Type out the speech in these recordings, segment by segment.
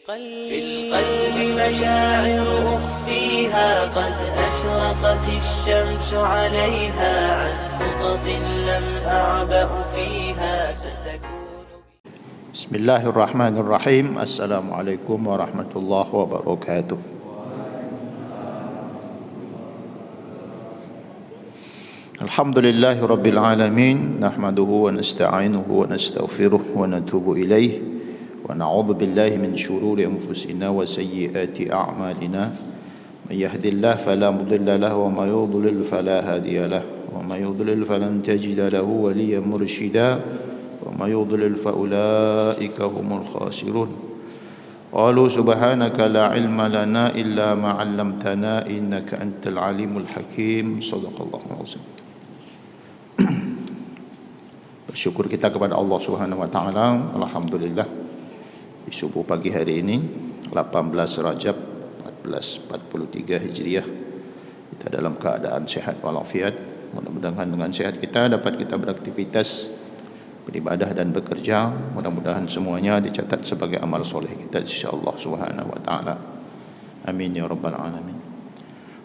في القلب مشاعر أخفيها قد أشرقت الشمس عليها عن خطط لم أعبأ فيها ستكون. بسم الله الرحمن الرحيم. Assalamualaikum warahmatullahi wabarakatuh. Alhamdulillahi rabbil alamin, nahmaduhu wa nasta'inuhu wa nastaghfiruh wa natubu ilaih. ونعوذ بالله من شرور أنفسنا وسيئات أعمالنا من يهد الله فلا مضل له وما يضلل فلا هادي له وما يضلل فلن تجد له وليا مرشدا وما يضلل فأولئك هم الخاسرون قالوا سبحانك لا علم لنا إلا ما علمتنا إنك أنت العليم الحكيم صدق الله العظيم. Bersyukur kita kepada Allah Subhanahu wa taala. Alhamdulillah, di subuh pagi hari ini 18 Rajab 1443 Hijriah kita dalam keadaan sehat walafiat. Mudah-mudahan dengan sehat kita dapat kita beraktivitas, beribadah dan bekerja. Mudah-mudahan semuanya dicatat sebagai amal soleh kita di sisi Allah Subhanahu wa taala. Amin ya rabbal alamin.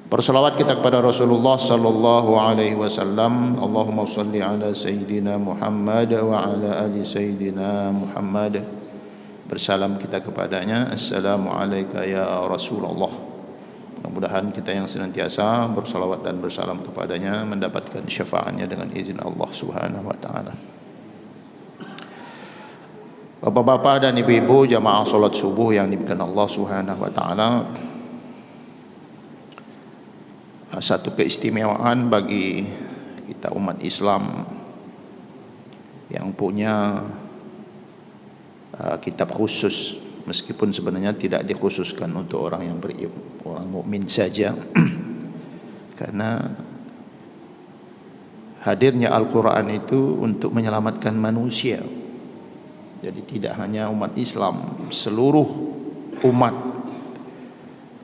Berselawat kita kepada Rasulullah sallallahu alaihi wasallam. Allahumma shalli ala sayyidina Muhammad wa ala ali sayyidina Muhammad. Bersalam kita kepadanya, Assalamualaikum ya Rasulullah. Mudah-mudahan kita yang senantiasa bersalawat dan bersalam kepadanya mendapatkan syafaatnya dengan izin Allah Subhanahu wa taala. Bapak-bapak dan ibu-ibu jamaah salat subuh yang dimuliakan Allah Subhanahu wa taala, satu keistimewaan bagi kita umat Islam yang punya kitab khusus, meskipun sebenarnya tidak dikhususkan untuk orang yang orang mukmin saja. Karena hadirnya Al-Quran itu untuk menyelamatkan manusia. Jadi tidak hanya umat Islam, seluruh umat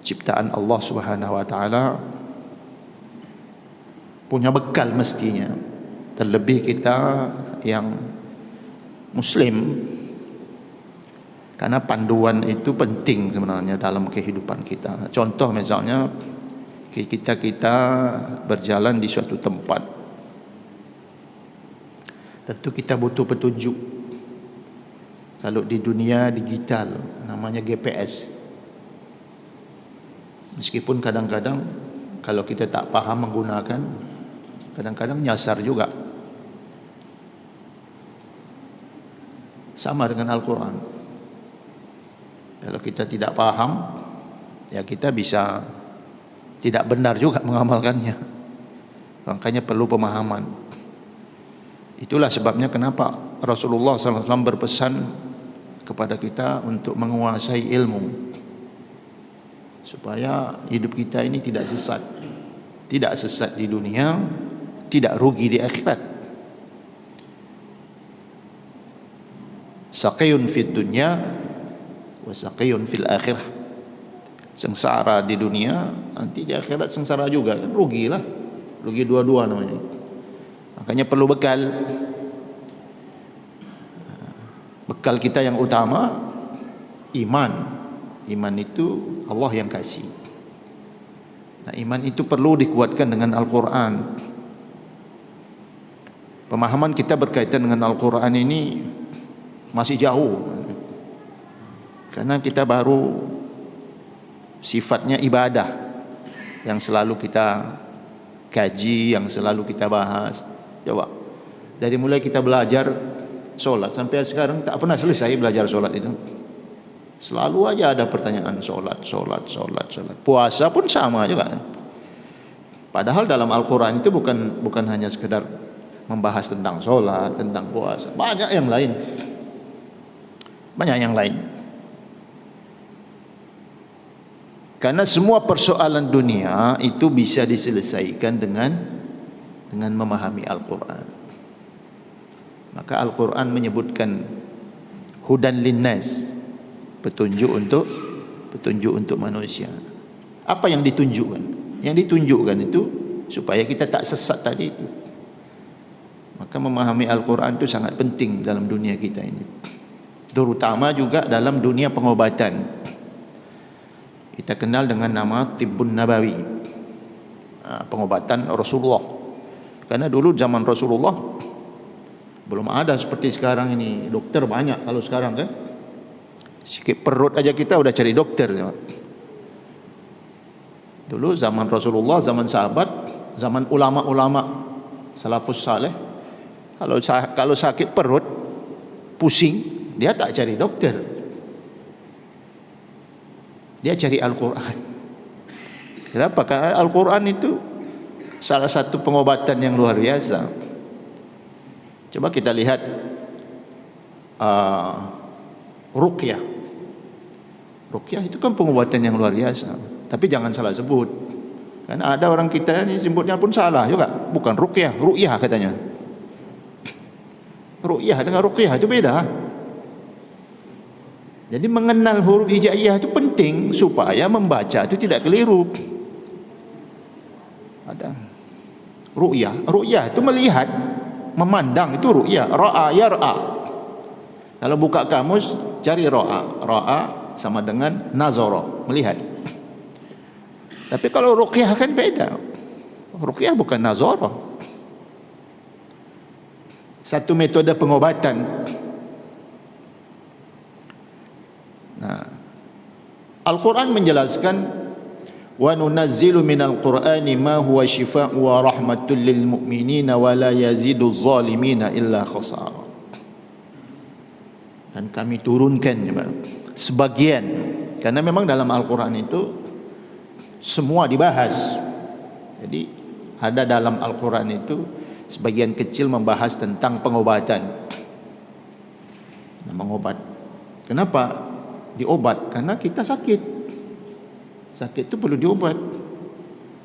ciptaan Allah Subhanahu wa taala punya bekal mestinya. Terlebih kita yang muslim, karena panduan itu penting sebenarnya dalam kehidupan kita. Contoh misalnya kita berjalan di suatu tempat, tentu kita butuh petunjuk. Kalau di dunia digital namanya GPS. Meskipun kadang-kadang kalau kita tak paham menggunakan, kadang-kadang nyasar juga. Sama dengan Al-Quran. Kalau kita tidak paham, ya kita bisa tidak benar juga mengamalkannya. Makanya perlu pemahaman. Itulah sebabnya kenapa Rasulullah SAW berpesan kepada kita untuk menguasai ilmu, supaya hidup kita ini tidak sesat. Tidak sesat di dunia, tidak rugi di akhirat. Saqiyun fid dunya wasaqiyun fil akhirah. Sengsara di dunia, nanti di akhirat sengsara juga, kan rugilah. Rugi dua-dua namanya. Makanya perlu bekal. Bekal kita yang utama iman. Iman itu Allah yang kasih. Nah, iman itu perlu dikuatkan dengan Al-Quran. Pemahaman kita berkaitan dengan Al-Quran ini masih jauh. Karena kita baru sifatnya ibadah yang selalu kita kaji, yang selalu kita bahas. Coba, dari mulai kita belajar solat sampai sekarang tak pernah selesai belajar solat itu. Selalu aja ada pertanyaan solat. Puasa pun sama juga. Padahal dalam Al-Quran itu bukan hanya sekedar membahas tentang solat, tentang puasa. Banyak yang lain. Karena semua persoalan dunia itu bisa diselesaikan dengan memahami Al-Quran. Maka Al-Quran menyebutkan hudan linnas, petunjuk untuk manusia. Apa yang ditunjukkan? Yang ditunjukkan itu supaya kita tak sesat tadi itu. Maka memahami Al-Quran itu sangat penting dalam dunia kita ini, terutama juga dalam dunia pengobatan. kita kenal dengan nama Tibbun Nabawi, pengobatan Rasulullah. Karena dulu zaman Rasulullah belum ada seperti sekarang ini, dokter banyak. Kalau sekarang kan sikit perut aja kita udah cari dokter. Dulu zaman Rasulullah, zaman sahabat, zaman ulama-ulama salafus saleh, kalau sakit perut, pusing, dia tak cari dokter, dia cari Al-Quran. Kenapa? Karena Al-Quran itu salah satu pengobatan yang luar biasa. Coba kita lihat ruqyah. Ruqyah itu kan pengobatan yang luar biasa. Tapi jangan salah sebut. Karena ada orang kita ini sebutnya pun salah juga. Bukan ruqyah, ru'yah katanya. Ru'yah dengan ruqyah itu beda. Jadi mengenal huruf hijaiyah itu penting supaya membaca itu tidak keliru. Ada ru'yah, ru'yah itu melihat, memandang, itu ru'yah. Ra'a yar'a. Kalau buka kamus cari ra'a. Ra'a sama dengan nazara, melihat. Tapi kalau ruqyah kan beda. Ruqyah bukan nazara. Satu metode pengobatan. Nah, Al-Quran menjelaskan, wa nunazzilu minal Qur'ani ma huwa shifaa'un wa rahmatul lil mu'minina wa la yazidu zalimina illa khasara. Dan kami turunkan sebagian, karena memang dalam Al-Quran itu semua dibahas. Jadi ada dalam Al-Quran itu sebagian kecil membahas tentang pengobatan. Mengobat. Kenapa diobat? Karena kita sakit. Sakit itu perlu diobat.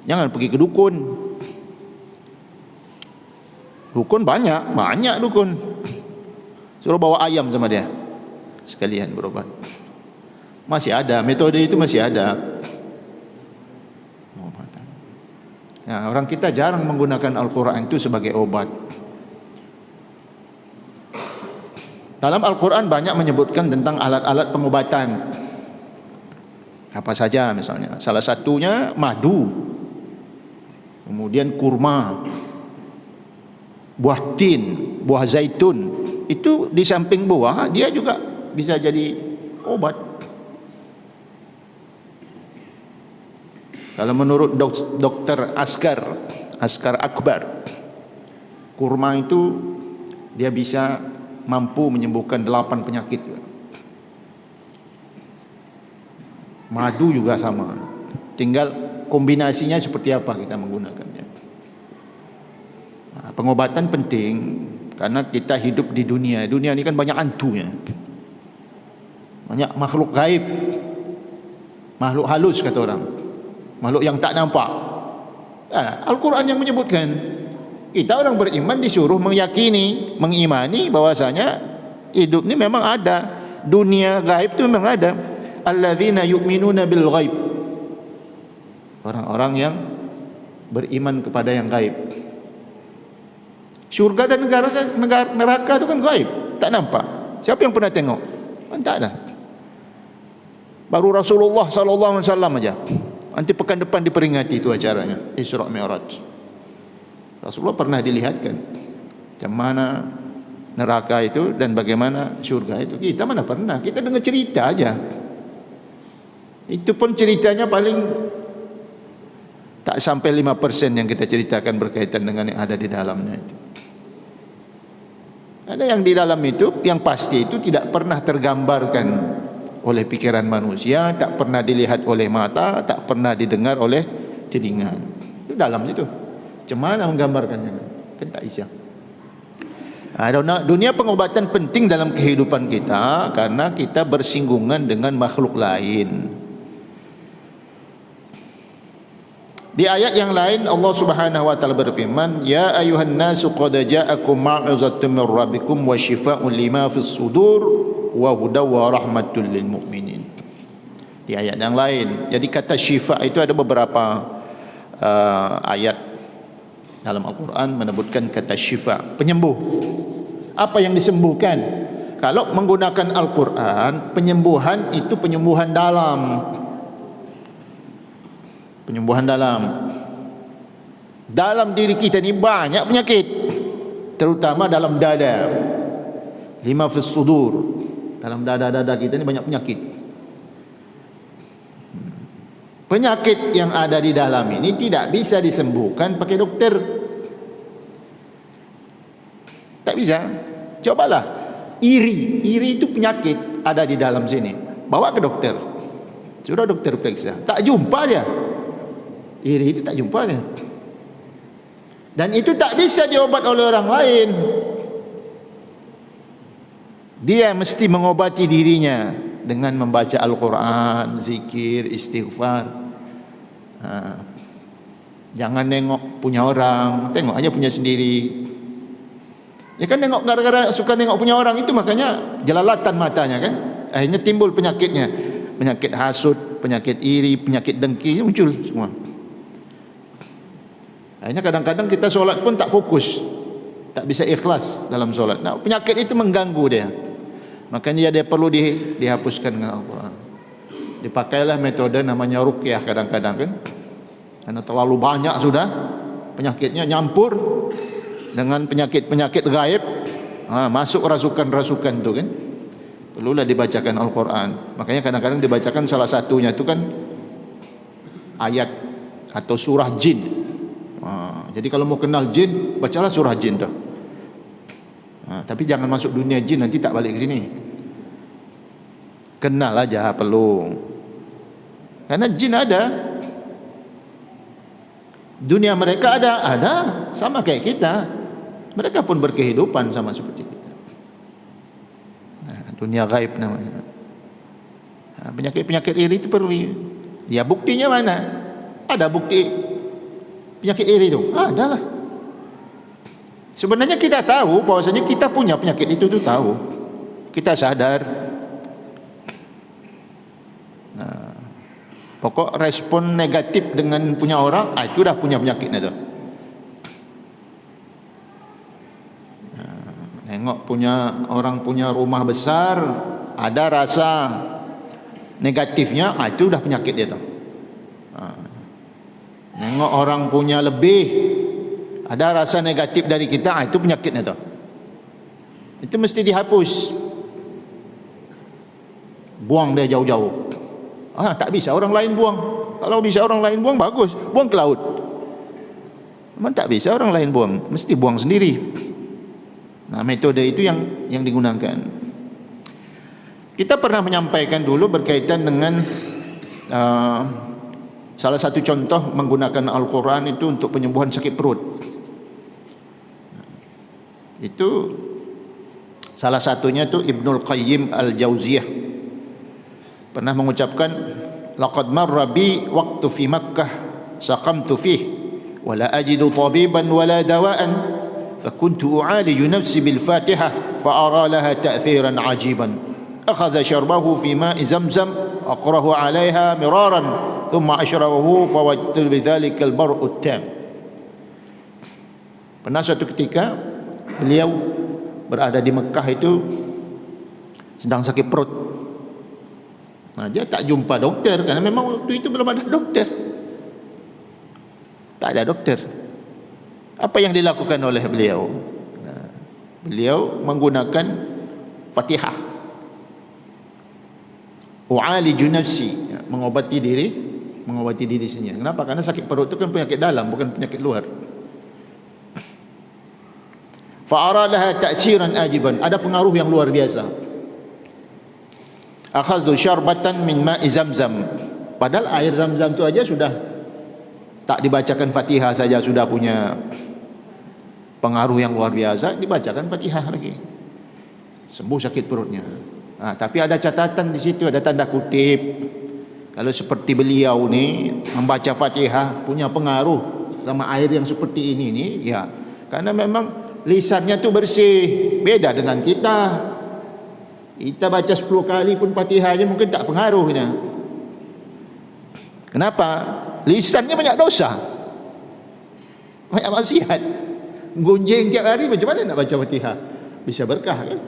Jangan pergi ke dukun. Dukun banyak dukun. Suruh bawa ayam sama dia, sekalian berobat. Masih ada, metode itu masih ada. Nah, orang kita jarang menggunakan Al-Quran itu sebagai obat. Dalam Al-Quran banyak menyebutkan tentang alat-alat pengobatan. Apa saja misalnya? Salah satunya madu, kemudian kurma, buah tin, buah zaitun. Itu di samping buah, dia juga bisa jadi obat. Kalau menurut dokter Askar Akbar, kurma itu dia bisa mampu menyembuhkan 8 penyakit. Madu juga sama. Tinggal kombinasinya seperti apa kita menggunakannya. Nah, pengobatan penting karena kita hidup di dunia. Dunia ini kan banyak hantunya. Banyak makhluk gaib. Makhluk halus kata orang. Makhluk yang tak nampak. Al-Quran yang menyebutkan. Kita orang beriman disuruh meyakini, mengimani bahwasanya hidup ini memang ada. Dunia gaib itu memang ada. Alladzina yu'minuna bil ghaib. Orang-orang yang beriman kepada yang gaib. Syurga dan neraka itu kan gaib, tak nampak. Siapa yang pernah tengok? Kan tak ada. Baru Rasulullah sallallahu alaihi wasallam aja. Nanti pekan depan diperingati itu acaranya, Isra Mi'raj. Rasulullah pernah dilihatkan macam mana neraka itu dan bagaimana syurga itu. Kita mana pernah, kita dengar cerita aja. Itu pun ceritanya paling tak sampai 5% yang kita ceritakan berkaitan dengan yang ada di dalamnya itu. Ada yang di dalam itu, yang pasti itu tidak pernah tergambarkan oleh pikiran manusia, tak pernah dilihat oleh mata, tak pernah didengar oleh telinga. Itu dalam situ. Macam mana menggambarkannya? Kan tak bisa. Dunia pengobatan penting dalam kehidupan kita karena kita bersinggungan dengan makhluk lain. Di ayat yang lain Allah Subhanahu wa taala berfirman, "Ya ayuhan nasu qad ja'akum mau'izatun min rabbikum wa shifaa'un lima fis sudur wa hudaw wa rahmatul lil mu'minin." Di ayat yang lain. Jadi kata syifa itu ada beberapa ayat dalam Al-Quran menyebutkan kata syifa, penyembuh. Apa yang disembuhkan? Kalau menggunakan Al-Quran, penyembuhan itu penyembuhan dalam. Penyembuhan dalam diri kita ni banyak penyakit, terutama dalam dada. Lima fis sudur, dalam dada kita ni banyak penyakit. Penyakit yang ada di dalam ini tidak bisa disembuhkan pakai dokter. Tak bisa. Cobalah. Iri itu penyakit ada di dalam sini. Bawa ke dokter. Suruh dokter periksa. Tak jumpa dia. Iri itu tak jumpa dia. Dan itu tak bisa diobat oleh orang lain. Dia mesti mengobati dirinya dengan membaca Al-Quran, zikir, istighfar. Jangan nengok punya orang, tengok aja punya sendiri. Ya kan, nengok gara-gara suka nengok punya orang itu, makanya jelalatan matanya kan. Akhirnya timbul penyakitnya. Penyakit hasud, penyakit iri, penyakit dengki muncul semua. Akhirnya kadang-kadang kita solat pun tak fokus, tak bisa ikhlas dalam solat. Nah, penyakit itu mengganggu dia. Makanya dia perlu dihapuskan dengan Al-Quran. Dipakailah metode namanya ruqyah kadang-kadang kan. Karena terlalu banyak sudah penyakitnya nyampur dengan penyakit-penyakit gaib. Masuk rasukan-rasukan tu kan. Perlulah dibacakan Al-Quran. Makanya kadang-kadang dibacakan salah satunya itu kan ayat atau surah jin. Jadi kalau mau kenal jin, bacalah surah jin tu. Tapi jangan masuk dunia jin, nanti tak balik ke sini. Kenal aja perlu. Karena jin ada. Dunia mereka ada sama kayak kita. Mereka pun berkehidupan sama seperti kita. Dunia gaib namanya. Penyakit-penyakit iri itu perlu. Ya, buktinya mana? Ada bukti penyakit iri itu? Adalah. Sebenarnya kita tahu bahwasanya kita punya penyakit itu tahu. Kita sadar. Pokok respon negatif dengan punya orang, itu dah punya penyakitnya tu. Nengok punya orang punya rumah besar, ada rasa negatifnya, itu dah penyakit dia tu. Nengok orang punya lebih, ada rasa negatif dari kita, itu penyakitnya tu. Itu mesti dihapus. Buang dia jauh-jauh. Tak bisa orang lain buang. Kalau bisa orang lain buang, bagus, buang ke laut. Memang tak bisa orang lain buang, mesti buang sendiri. Nah, metode itu yang digunakan. Kita pernah menyampaikan dulu berkaitan dengan salah satu contoh menggunakan Al-Quran itu untuk penyembuhan sakit perut. Itu salah satunya itu Ibnul Qayyim Al-Jauziyah pernah mengucapkan, laqad marra bi waqtu fi Makkah saqamtu fihi wa la ajidu tabiban wa la dawaan fakuntu u'aliju nafsi bil Fatihah fa ara laha ta'thiran ajiban akhadha syarbahu fi ma'i zamzam aqrahu 'alayha miraran thumma ashrabahu fa wajadtu bidzalika al bar'u tam. Pernah suatu ketika beliau berada di Mekah itu sedang sakit perut. Dia tak jumpa dokter karena memang waktu itu belum ada dokter. Tak ada dokter. Apa yang dilakukan oleh beliau? Beliau menggunakan Fatihah. U'aliju nafsi, mengobati diri sendiri. Kenapa? Karena sakit perut itu kan penyakit dalam, bukan penyakit luar. Fa'ara laha ta'siran ajiban, ada pengaruh yang luar biasa. Akhadhu syarbatan min ma'i zamzam, padahal air zam-zam itu aja sudah tak dibacakan Fatihah saja sudah punya pengaruh yang luar biasa, dibacakan Fatihah lagi sembuh sakit perutnya. Tapi ada catatan di situ, ada tanda kutip. Kalau seperti beliau ni membaca Fatihah punya pengaruh sama air yang seperti ini ni, ya, karena memang lisannya tu bersih, beda dengan kita. Kita baca 10 kali pun Fatihah aja mungkin tak pengaruhnya. Kenapa? Lisannya banyak dosa, banyak maksiat, gunjing tiap hari, macam mana nak baca Fatihah bisa berkah kan?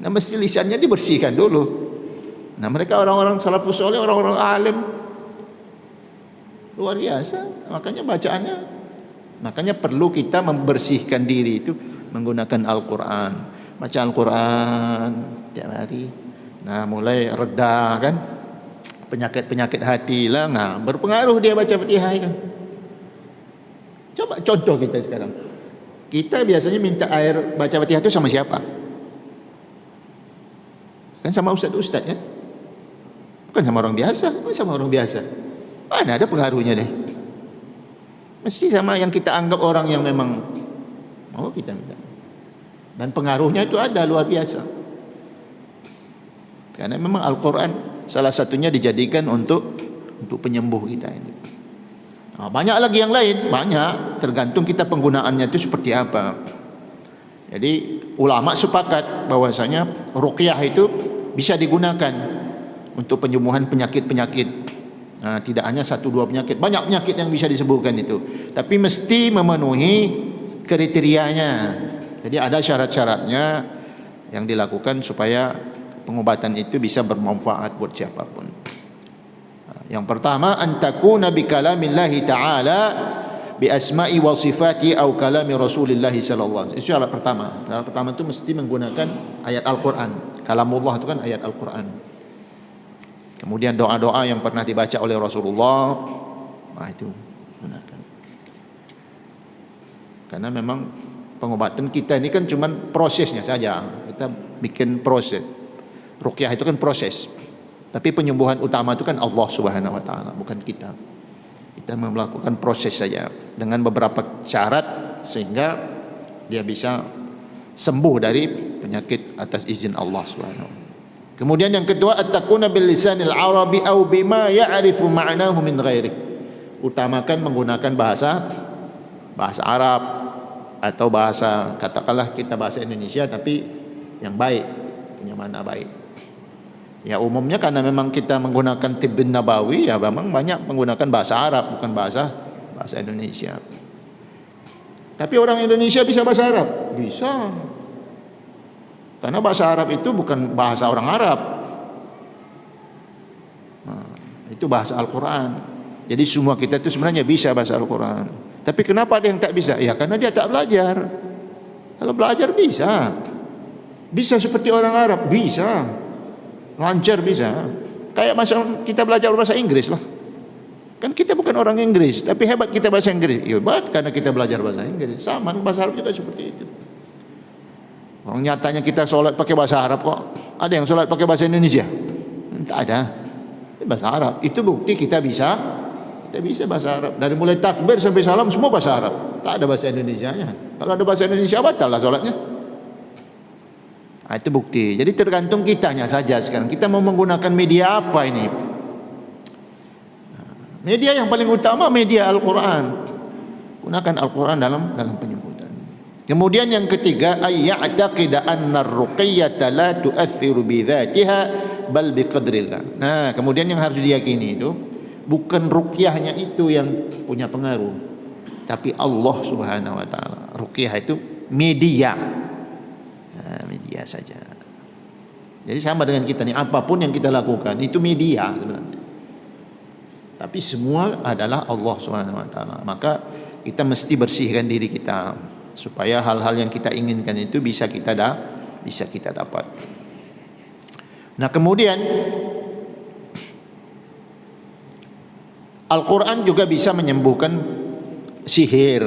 Nah, mesti lisannya dibersihkan dulu. Nah, mereka orang-orang salafus soleh, orang-orang alim, luar biasa. Makanya perlu kita membersihkan diri itu menggunakan Al-Quran, baca Al-Quran tiap hari. Nah, mulai reda kan penyakit hati lah. Nah, berpengaruh dia baca Fatihah itu. Coba contoh kita sekarang. Kita biasanya minta air baca Fatihah itu sama siapa? Kan sama ustaz-ustaz kan? Bukan sama orang biasa, Mana ada pengaruhnya deh. Mesti sama yang kita anggap orang yang memang mau kita minta. Dan pengaruhnya itu ada luar biasa. Karena memang Al-Quran salah satunya dijadikan untuk penyembuh kita ini. Nah, banyak lagi yang lain, banyak, tergantung kita penggunaannya itu seperti apa. Jadi ulama sepakat bahwasanya ruqyah itu bisa digunakan untuk penyembuhan penyakit-penyakit. Nah, tidak hanya 1-2 penyakit, banyak penyakit yang bisa disembuhkan itu. Tapi mesti memenuhi kriterianya. Jadi ada syarat-syaratnya yang dilakukan supaya pengobatan itu bisa bermanfaat buat siapapun. Yang pertama, antakuna bi kalamillahi ta'ala bi asma'i wa sifati au kalami Rasulillah sallallahu alaihi wasallam. Itu syarat pertama. Syarat pertama itu mesti menggunakan ayat Al-Quran. Kalamullah itu kan ayat Al-Quran. Kemudian doa-doa yang pernah dibaca oleh Rasulullah, nah itu gunakan. Karena memang pengobatan kita ini kan cuma prosesnya saja. Kita bikin proses. Ruqyah itu kan proses. Tapi penyembuhan utama itu kan Allah Subhanahu wa taala, bukan kita. Kita melakukan proses saja dengan beberapa syarat sehingga dia bisa sembuh dari penyakit atas izin Allah Subhanahu wa taala. Kemudian yang kedua, at-takuna bil lisanil arabi au bima ya'rifu ma'nahu min ghairi. Utamakan menggunakan bahasa Arab atau bahasa, katakanlah kita bahasa Indonesia tapi yang baik, punya makna baik. Ya umumnya karena memang kita menggunakan tibbun nabawi, ya memang banyak menggunakan bahasa Arab, bukan bahasa Indonesia. Tapi orang Indonesia bisa bahasa Arab? Bisa. Karena bahasa Arab itu bukan bahasa orang Arab. Nah, itu bahasa Al-Quran. Jadi semua kita itu sebenarnya bisa bahasa Al-Quran. Tapi kenapa ada yang tak bisa? Ya karena dia tak belajar. Kalau belajar bisa. Bisa seperti orang Arab, bisa. Lancar bisa. Kayak masa kita belajar bahasa Inggris lah. Kan kita bukan orang Inggris, tapi hebat kita bahasa Inggris. Hebat karena kita belajar bahasa Inggris. Sama bahasa Arab juga seperti itu. Orang nyatanya kita solat pakai bahasa Arab kok. Ada yang solat pakai bahasa Indonesia? Tak ada. Bahasa Arab. Itu bukti kita bisa bahasa Arab. Dari mulai takbir sampai salam semua bahasa Arab. Tak ada bahasa Indonesianya. Kalau ada bahasa Indonesia batal lah solatnya. Nah, itu bukti. Jadi tergantung kitanya saja sekarang. Kita mau menggunakan media apa ini? Media yang paling utama media Al-Quran. Gunakan Al-Quran dalam penyembuhan. Kemudian yang ketiga, ayya'taqida anna ar-ruqiyyata la tu'athiru bi dzatiha bal bi qadrillah. Nah, kemudian yang harus diyakini itu bukan ruqyahnya itu yang punya pengaruh, tapi Allah Subhanahu wa taala. Ruqyah itu media. Nah, media saja. Jadi sama dengan kita nih, apapun yang kita lakukan itu media sebenarnya. Tapi semua adalah Allah Subhanahu wa taala. Maka kita mesti bersihkan diri kita supaya hal-hal yang kita inginkan itu bisa kita dapat. Nah, kemudian Al-Quran juga bisa menyembuhkan sihir.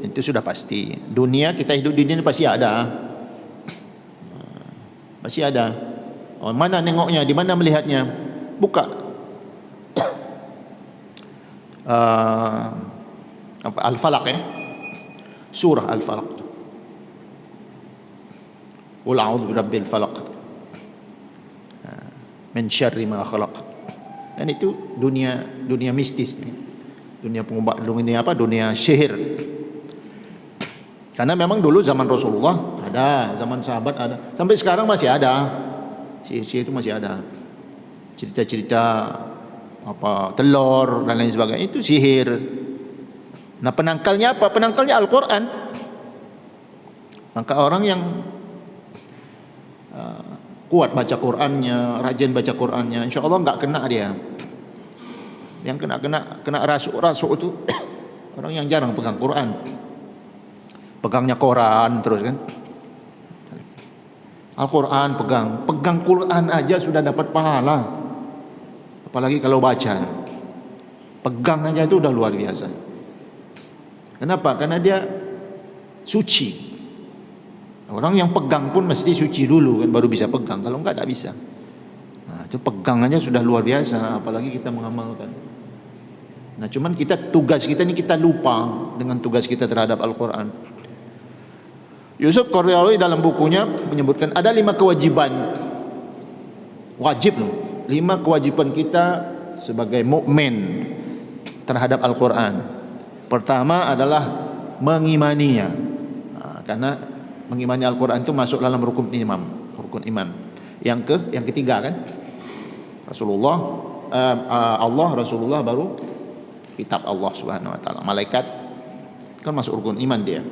Itu sudah pasti. Dunia kita hidup di dunia pasti ada. Pasti ada. Oh, mana nengoknya, di mana melihatnya? Buka Al-Falaq ya. Surah Al-Falaq. Qul a'udzu birabbil falaq. Min syarri ma khalaq. Dan itu dunia mistis nih. Dunia pengobat, dunia sihir. Karena memang dulu zaman Rasulullah ada, zaman sahabat ada, sampai sekarang masih ada. Sihir itu masih ada. Cerita-cerita telur dan lain sebagainya itu sihir. Nah, penangkalnya apa? Penangkalnya Al-Quran. Maka orang yang kuat baca Qurannya, rajin baca Qurannya, insya Allah enggak kena dia. Yang kena rasuk tu orang yang jarang pegang Quran. Pegangnya koran terus kan. Al-Quran pegang Quran aja sudah dapat pahala. Apalagi kalau baca. Pegang aja itu udah luar biasa. Kenapa? Karena dia suci. Orang yang pegang pun mesti suci dulu kan, baru bisa pegang. Kalau enggak bisa. Nah, itu pegang aja sudah luar biasa, apalagi kita mengamalkan. Nah, cuman tugas kita ni kita lupa dengan tugas kita terhadap Al-Quran. Yusuf Qaradawi dalam bukunya menyebutkan ada 5 kewajiban wajib loh. 5 kewajiban kita sebagai mukmin terhadap Al-Quran. Pertama adalah mengimaninya. Karena mengimani Al-Quran itu masuk dalam rukun iman. Yang ketiga kan Rasulullah, Allah, Rasulullah, baru kitab Allah Subhanahu wa taala. Malaikat kan masuk rukun iman dia.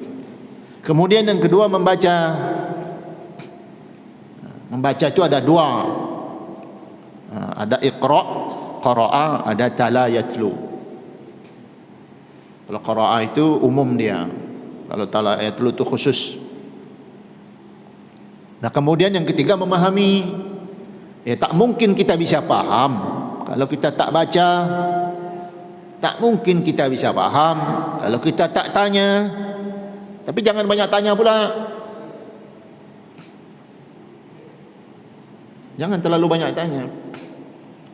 Kemudian yang kedua membaca. Membaca itu ada 2. Ada iqra, qara'a, ada tala yatlu. Kalau qara'a itu umum dia. Kalau tala yatlu itu khusus. Nah, kemudian yang ketiga memahami. Tak mungkin kita bisa paham kalau kita tak baca. Tak mungkin kita bisa paham kalau kita tak tanya. Tapi jangan banyak tanya pula. Jangan terlalu banyak tanya.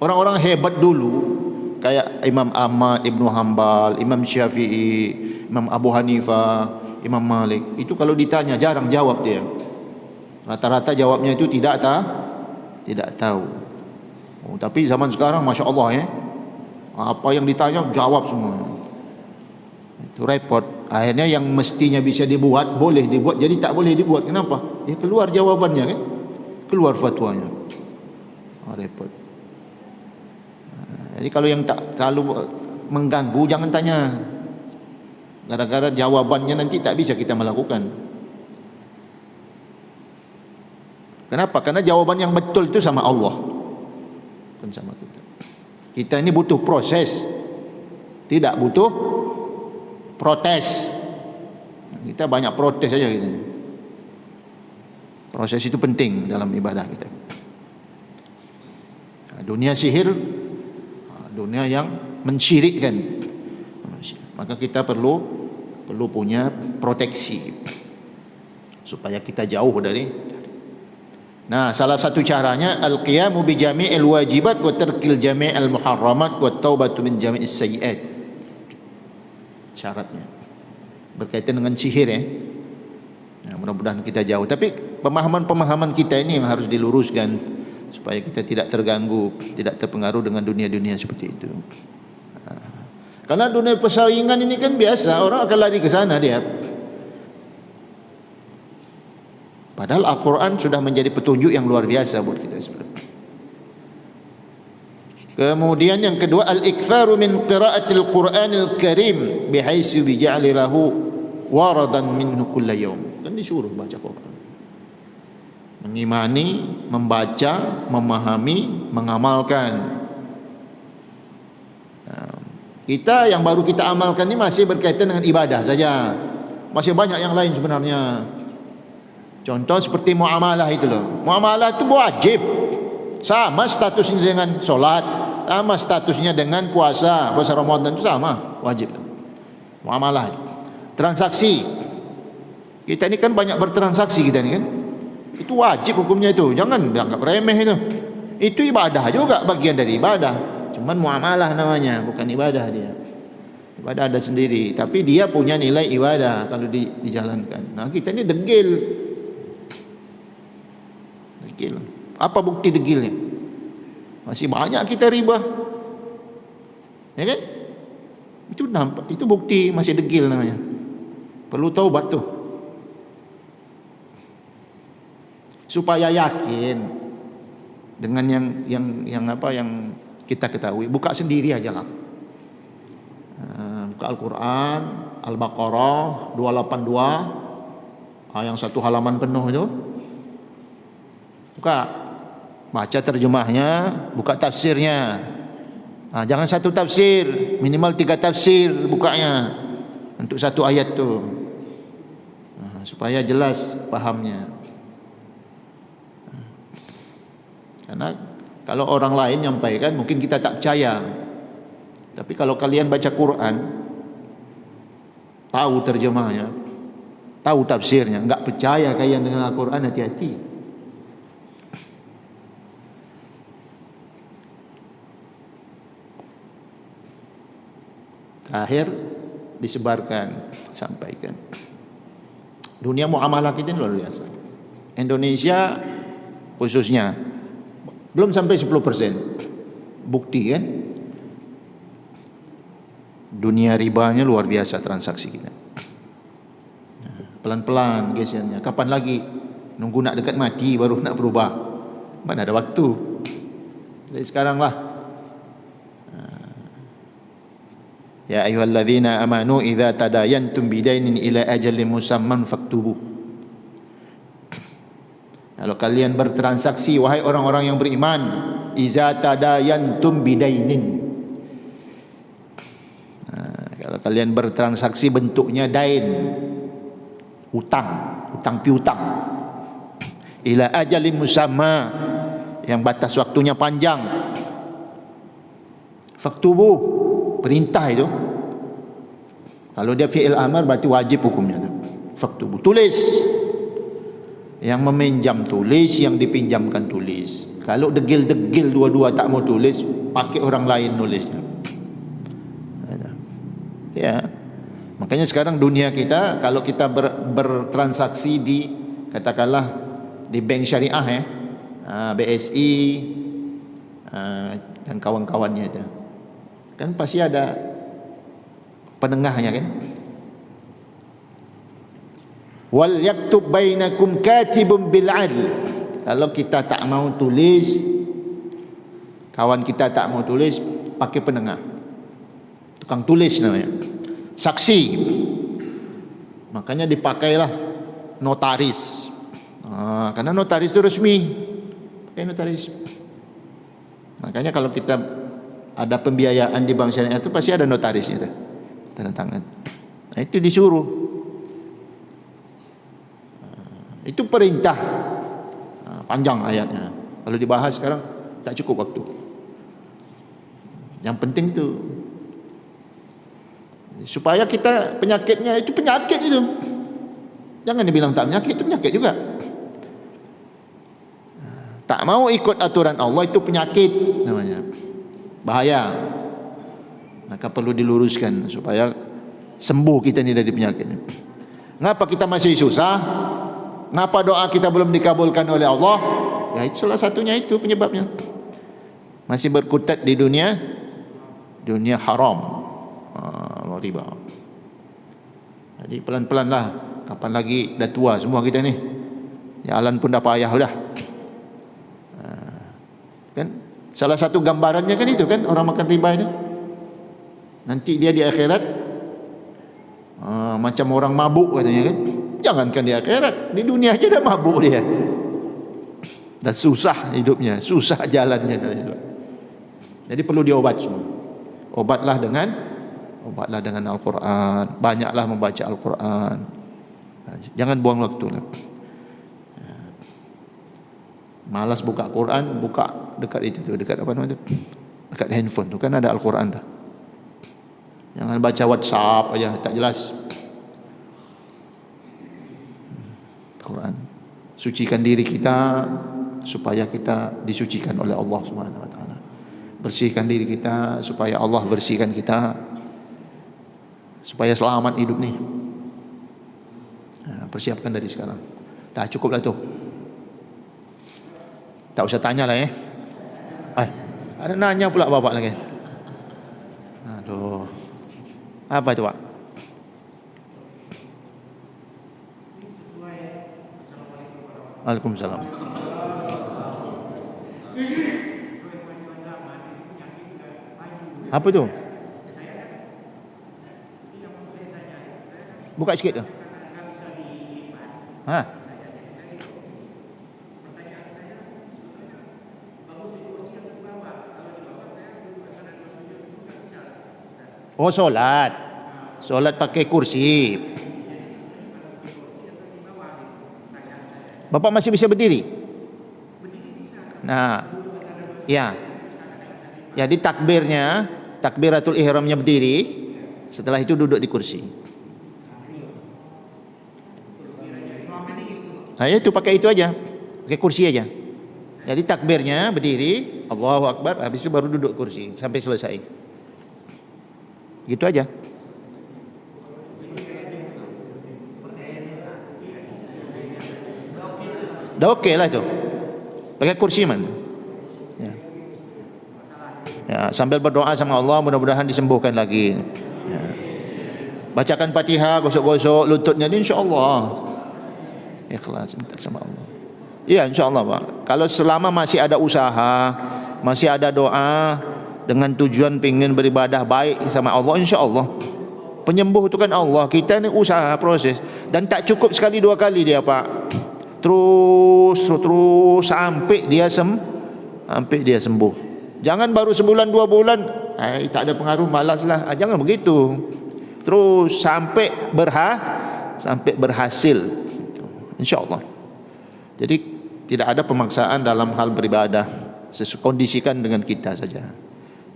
Orang-orang hebat dulu kayak Imam Ahmad, Ibnu Hanbal, Imam Syafi'i, Imam Abu Hanifah, Imam Malik, itu kalau ditanya jarang jawab dia. Rata-rata jawabnya itu tidak tahu. Tapi zaman sekarang Masya Allah apa yang ditanya jawab semua. Itu repot. Akhirnya yang mestinya bisa dibuat boleh dibuat jadi tak boleh dibuat. Kenapa? Keluar jawabannya kan, keluar fatwanya. Repot. Jadi kalau yang tak selalu mengganggu jangan tanya. Gara-gara jawabannya nanti tak bisa kita melakukan. Kenapa? Karena jawaban yang betul itu sama Allah, bukan sama kita. Kita ini butuh proses, tidak butuh protes. Kita banyak protes saja kita. Proses itu penting dalam ibadah kita. Dunia sihir, dunia yang mensyirikkan manusia. Maka kita perlu punya proteksi supaya kita jauh dari. Nah, salah satu caranya al-qiyamu bi jami'il wajibat wa tarkil jami'il muharramat wa taubatu min jami'is sayyi'at. Syaratnya berkaitan dengan sihir Nah, mudah-mudahan kita jauh. Tapi pemahaman-pemahaman kita ini yang harus diluruskan supaya kita tidak terganggu, tidak terpengaruh dengan dunia-dunia seperti itu. Karena dunia persaingan ini kan biasa, orang akan lari ke sana dia. Padahal Al-Quran sudah menjadi petunjuk yang luar biasa buat kita sebenarnya. Kemudian yang kedua, al-ikfaru min qiraatil Qur'anil Karim bihaitsu bija'li lahu waradan minhu kulla yaum. Kan disuruh baca Quran. Mengimani, membaca, memahami, mengamalkan. Kita yang baru kita amalkan ini masih berkaitan dengan ibadah saja. Masih banyak yang lain sebenarnya. Contoh seperti muamalah itu loh. Muamalah itu wajib. Sama statusnya dengan solat, sama statusnya dengan puasa Ramadan itu sama, wajib. Muamalah, transaksi. Kita ini kan banyak bertransaksi kita ini kan. Itu wajib hukumnya itu. Jangan dianggap remeh itu. Itu ibadah juga, bagian dari ibadah. Cuman muamalah namanya, bukan ibadah dia. Ibadah ada sendiri, tapi dia punya nilai ibadah kalau dijalankan. Nah, kita ini degil. Apa bukti degilnya? Masih banyak kita riba, ya kan? Itu nampak, itu bukti masih degil namanya. Perlu taubat tuh, supaya yakin dengan yang kita ketahui. Buka sendiri aja lah. Buka Al-Quran, Al-Baqarah 282, yang satu halaman penuh itu. Buka, baca terjemahnya, buka tafsirnya. Jangan satu tafsir, minimal 3 tafsir bukanya untuk satu ayat tu, supaya jelas fahamnya. Karena kalau orang lain nyampaikan mungkin kita tak percaya, tapi kalau kalian baca Quran, tahu terjemahnya, tahu tafsirnya, enggak percaya kalian dengan Al-Quran, hati-hati. Terakhir disebarkan, sampaikan. Dunia muamalah kita luar biasa. Indonesia khususnya belum sampai 10%. Bukti kan? Dunia ribanya luar biasa transaksi kita. Pelan-pelan gesernya. Kapan lagi? Nunggu nak dekat mati baru nak berubah. Mana ada waktu? Jadi sekarang lah. Ya ayyuhalladzina amanu idza tadayantum bidainin ila ajalin musamman faktubu. Kalau kalian bertransaksi, wahai orang-orang yang beriman, idza tadayantum bidainin. Kalau kalian bertransaksi bentuknya dain, hutang piutang, ila ajalin musamma, yang batas waktunya panjang, faktubu, perintah itu. Kalau dia fi'il amar berarti wajib hukumnya tu. Faktubu, tulis. Yang meminjam tulis, yang dipinjamkan tulis. Kalau degil-degil dua-dua tak mau tulis, pakai orang lain nulisnya. Ya. Makanya sekarang dunia kita, kalau kita bertransaksi di, katakanlah di bank syariah BSI dan kawan-kawannya itu, kan pasti ada penengahnya kan. Wal yaktub bainakum katibun bil adl. Kalau kita tak mau tulis, kawan kita tak mau tulis, pakai penengah, tukang tulis namanya, saksi. Makanya dipakailah notaris. Karena notaris itu resmi, pakai notaris. Makanya kalau kita ada pembiayaan di bank syariah itu pasti ada notarisnya itu, tanda tangan. Nah, itu disuruh. Itu perintah. Panjang ayatnya. Kalau dibahas sekarang tak cukup waktu. Yang penting itu supaya kita penyakitnya itu penyakit itu. Jangan dibilang tak penyakit, itu penyakit juga. Tak mau ikut aturan Allah itu penyakit namanya. Bahaya. Maka perlu diluruskan supaya sembuh kita ini dari penyakit. Ngapa kita masih susah? Ngapa doa kita belum dikabulkan oleh Allah? Ya itu salah satunya, itu penyebabnya. Masih berkutat di dunia haram, riba. Jadi pelan-pelan lah. Kapan lagi dah tua semua kita ni. Jalan pun dah payah dah. Kan salah satu gambarannya kan itu kan, orang makan riba itu. Nanti dia di akhirat macam orang mabuk katanya kan. Jangankan di akhirat, di dunia aja dah mabuk dia. Dan susah hidupnya, susah jalannya. Jadi perlu diobat semua. Obatlah dengan Al-Quran. Banyaklah membaca Al-Quran. Jangan buang waktu lah. Malas buka Quran, buka dekat itu tu, dekat apa namanya tu? Dekat handphone tu kan ada Al-Quran dah. Jangan baca WhatsApp aja, tak jelas. Quran. Sucikan diri kita supaya kita disucikan oleh Allah Subhanahu wa taala. Bersihkan diri kita supaya Allah bersihkan kita, supaya selamat hidup ni. Persiapkan dari sekarang. Dah cukup lah tu. Tak usah tanya lah ada nanya pula bapak lagi. Aduh. Apa itu Pak? Waalaikumsalam. Apa tu? Buka sikit tu. Oh, solat. Solat pakai kursi. Bapak masih bisa berdiri? Nah, ya. Jadi takbirnya, takbiratul ihramnya berdiri, setelah itu duduk di kursi. Nah, itu pakai itu aja, pakai kursi aja. Jadi takbirnya berdiri, Allahu Akbar, habis itu baru duduk kursi sampai selesai. Gitu aja. Dah okey lah itu. Pakai kursi man. Ya. Ya, sambil berdoa sama Allah, mudah-mudahan disembuhkan lagi. Ya. Bacakan Fatihah, gosok-gosok lututnya, insya-Allah. Ikhlas minta sama Allah. Iya, insya-Allah, Pak. Kalau selama masih ada usaha, masih ada doa dengan tujuan ingin beribadah baik sama Allah, insya-Allah. Penyembuh itu kan Allah. Kita ni usaha proses dan tak cukup sekali dua kali dia, Pak. Terus sampai dia sembuh. Jangan baru sebulan dua bulan, tak ada pengaruh, malaslah. Jangan begitu. Terus sampai berhasil. Insya-Allah. Jadi tidak ada pemaksaan dalam hal beribadah. Kondisikan dengan kita saja.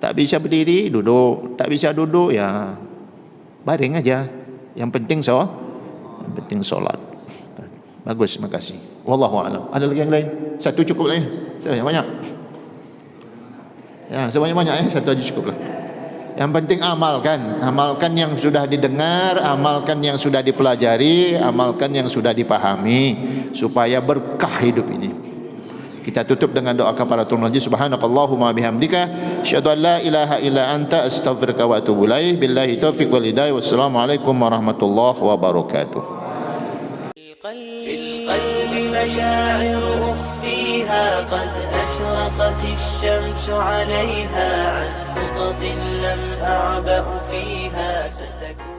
Tak bisa berdiri, duduk. Tak bisa duduk, ya baring aja. Yang penting solat. Bagus, terima kasih. Wallahu a'lam. Ada lagi yang lain? Satu cukup lah ya. Banyak. Ya, sebanyak-banyak satu aja cukup lah. Yang penting amalkan yang sudah didengar, amalkan yang sudah dipelajari, amalkan yang sudah dipahami supaya berkah hidup ini. Kita tutup dengan doa kafaratul majlis. Subhanakallahumma bihamdika asyhadu an la ilaha illa anta astaghfiruka wa atubu ilaik. Billahi taufiq wal hidayah. Wassalamualaikum warahmatullahi wabarakatuh. في القلب مشاعر أخفيها قد أشرقت الشمس عليها عن خطط لم أعبأ فيها ستكون